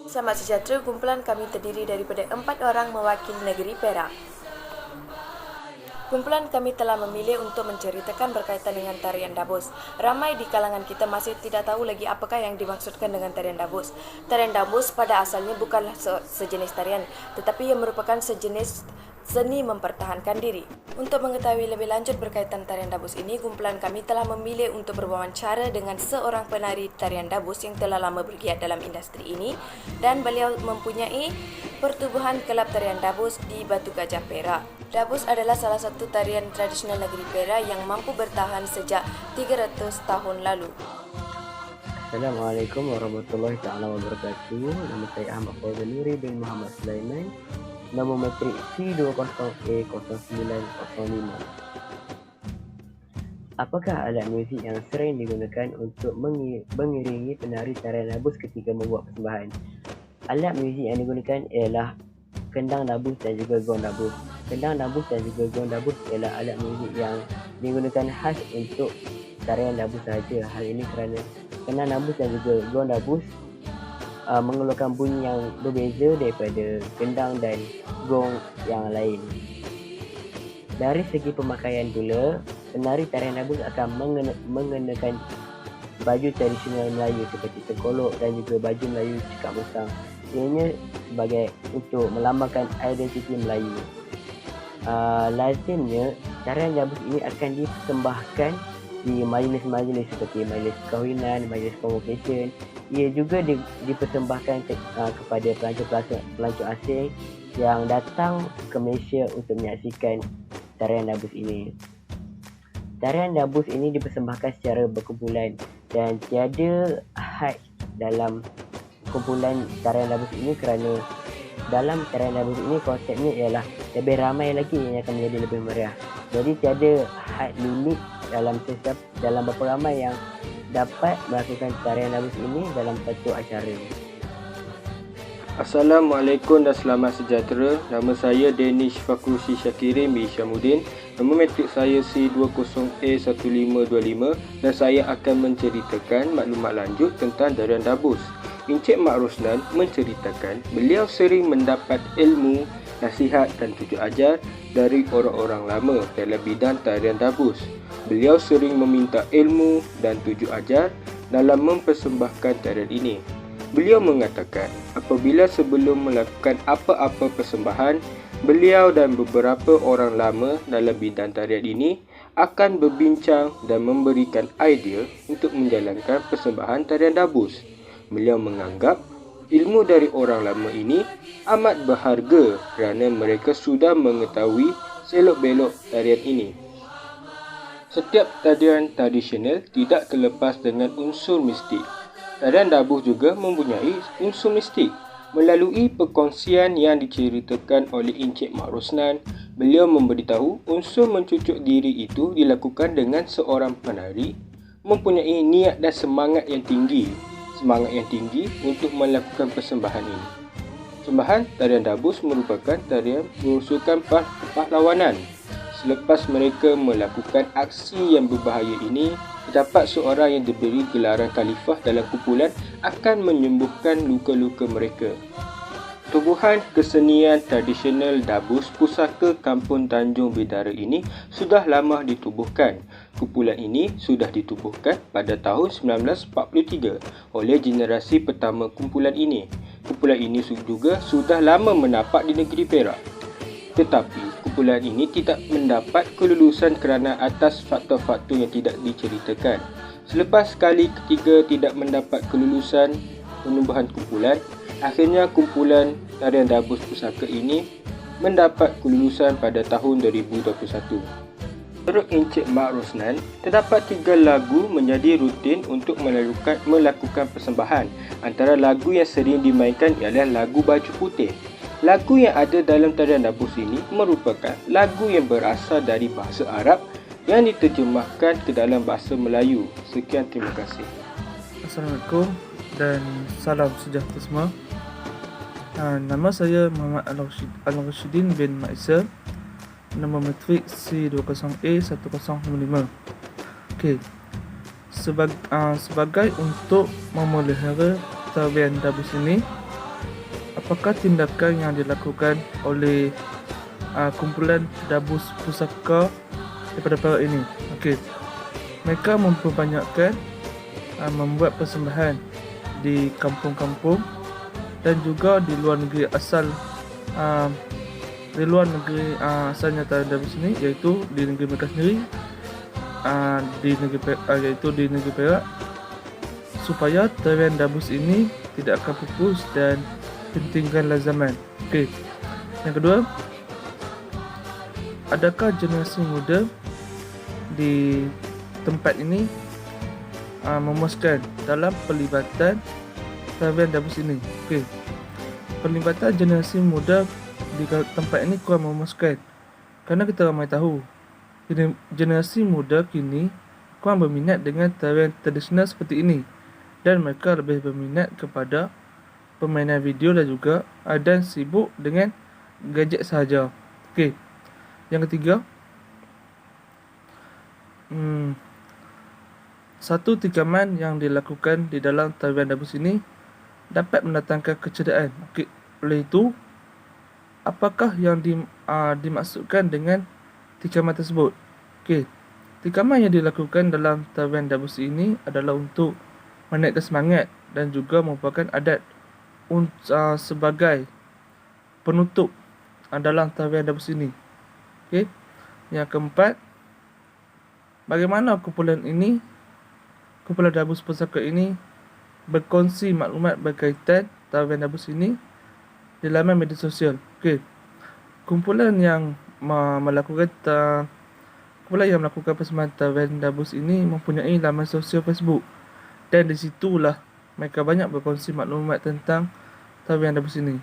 Selamat sejahtera, kumpulan kami terdiri daripada 4 orang mewakili negeri Perak. Kumpulan kami telah memilih untuk menceritakan berkaitan dengan tarian Dabus. Ramai di kalangan kita masih tidak tahu lagi apakah yang dimaksudkan dengan tarian Dabus. Tarian Dabus pada asalnya bukanlah sejenis tarian, tetapi ia merupakan sejenis seni mempertahankan diri. Untuk mengetahui lebih lanjut berkaitan tarian Dabus ini, kumpulan kami telah memilih untuk berwawancara dengan seorang penari tarian Dabus yang telah lama bergiat dalam industri ini, dan beliau mempunyai pertubuhan kelab tarian Dabus di Batu Gajah, Perak. Dabus adalah salah satu tarian tradisional negeri Perak yang mampu bertahan sejak 300 tahun lalu. Assalamualaikum warahmatullahi wabarakatuh. Nama saya Ahmad Fauzan Nuri bin Muhammad Sulaiman. Nombor matrik C20A0905. Apakah alat muzik yang sering digunakan untuk mengiringi penari tarian Dabus ketika membuat persembahan? Alat muzik yang digunakan ialah kendang Dabus dan juga gong Dabus. Kendang Dabus dan juga gong Dabus ialah alat muzik yang digunakan khas untuk tarian Dabus sahaja. Hal ini kerana kendang Dabus dan juga gong Dabus mengeluarkan bunyi yang berbeza daripada kendang dan gong yang lain. Dari segi pemakaian pula, penari tarian Dabus akan mengenakan baju tradisional Melayu seperti tengkolok dan juga baju Melayu cekak musang. Ianya sebagai untuk melambangkan identiti Melayu. Lazimnya tarian Dabus ini akan dipersembahkan di majlis-majlis seperti majlis kahwinan, majlis convocation. Ia juga dipersembahkan kepada pelancong asing yang datang ke Malaysia untuk menyaksikan tarian Dabus ini. Tarian Dabus ini dipersembahkan secara berkumpulan dan tiada had dalam kumpulan tarian Dabus ini kerana dalam tarian Dabus ini konsepnya ialah lebih ramai lagi yang akan menjadi lebih meriah. Jadi tiada had limit dalam berapa ramai yang dapat melakukan tarian Dabus ini dalam satu acara. Assalamualaikum dan selamat sejahtera. Nama saya Danish Fakrusi Syakirin bin Isyamuddin. Nombor matrik saya C20A1525 dan saya akan menceritakan maklumat lanjut tentang tarian Dabus. Encik Mak Rosnan menceritakan beliau sering mendapat ilmu, nasihat dan tunjuk ajar dari orang-orang lama dalam bidang tarian Dabus. Beliau sering meminta ilmu dan tunjuk ajar dalam mempersembahkan tarian ini. Beliau mengatakan apabila sebelum melakukan apa-apa persembahan, beliau dan beberapa orang lama dalam bidang tarian ini akan berbincang dan memberikan idea untuk menjalankan persembahan tarian Dabus. Beliau menganggap ilmu dari orang lama ini amat berharga kerana mereka sudah mengetahui selok-belok tarian ini. Setiap tarian tradisional tidak terlepas dengan unsur mistik. Tarian Dabus juga mempunyai unsur mistik. Melalui perkongsian yang diceritakan oleh Encik Mak Rosnan, beliau memberitahu unsur mencucuk diri itu dilakukan dengan seorang penari mempunyai niat dan semangat yang tinggi untuk melakukan persembahan ini. Persembahan tarian Dabus merupakan tarian mengusulkan pahlawanan. Selepas mereka melakukan aksi yang berbahaya ini, terdapat seorang yang diberi gelaran khalifah dalam kumpulan akan menyembuhkan luka-luka mereka. Tubuhan kesenian tradisional Dabus Pusaka Kampung Tanjung Bidara ini sudah lama ditubuhkan. Kumpulan ini sudah ditubuhkan pada tahun 1943 oleh generasi pertama kumpulan ini. Kumpulan ini juga sudah lama menapak di negeri Perak. Tetapi kumpulan ini tidak mendapat kelulusan kerana atas faktor-faktor yang tidak diceritakan. Selepas sekali ketiga tidak mendapat kelulusan penubuhan kumpulan, akhirnya kumpulan tarian Dabus Pusaka ini mendapat kelulusan pada tahun 2021. Menurut Encik Mak Rosnan, terdapat 3 lagu menjadi rutin untuk melakukan persembahan. Antara lagu yang sering dimainkan ialah lagu Baju Putih. Lagu yang ada dalam tarian Dabus ini merupakan lagu yang berasal dari bahasa Arab yang diterjemahkan ke dalam bahasa Melayu. Sekian, terima kasih. Assalamualaikum dan salam sejahtera semua. Nama saya Muhammad Al-Rashidin bin Maisa. Nombor matrik C20A1005. Okey. sebagai untuk memelihara tarian dabus ini, apakah tindakan yang dilakukan oleh kumpulan dabus pusaka daripada Perak ini? Okey, mereka memperbanyakkan membuat persembahan di kampung-kampung dan juga di luar negeri asalnya tarian dabus ini, iaitu di negeri mereka sendiri, iaitu di negeri Perak, supaya tarian dabus ini tidak akan pupus dan hentikanlah zaman. Okey. Yang kedua, adakah generasi muda di tempat ini memuaskan dalam pelibatan tarian dabus ini? Okey. Pelibatan generasi muda di tempat ini kurang memuaskan, kerana kita ramai tahu generasi muda kini kurang berminat dengan tarian tradisional seperti ini, dan mereka lebih berminat kepada permainan video dan juga dan sibuk dengan gadget sahaja. Okey. Yang ketiga, satu tikaman yang dilakukan di dalam tarian dabus ini dapat mendatangkan kecederaan. Okey. Oleh itu, apakah yang dimaksudkan dengan tikaman tersebut? Okey. Tikaman yang dilakukan dalam tarian dabus ini adalah untuk menaikkan semangat dan juga merupakan adat sebagai penutup dalam tarian dabus ini. Okey. Yang keempat, bagaimana kumpulan dabus pusaka ini berkongsi maklumat berkaitan tarian dabus ini di laman media sosial. Okey. Kumpulan yang melakukan persembahan tarian dabus ini mempunyai laman sosial Facebook, dan di situlah mereka banyak berkongsi maklumat tentang tarian dabus ini.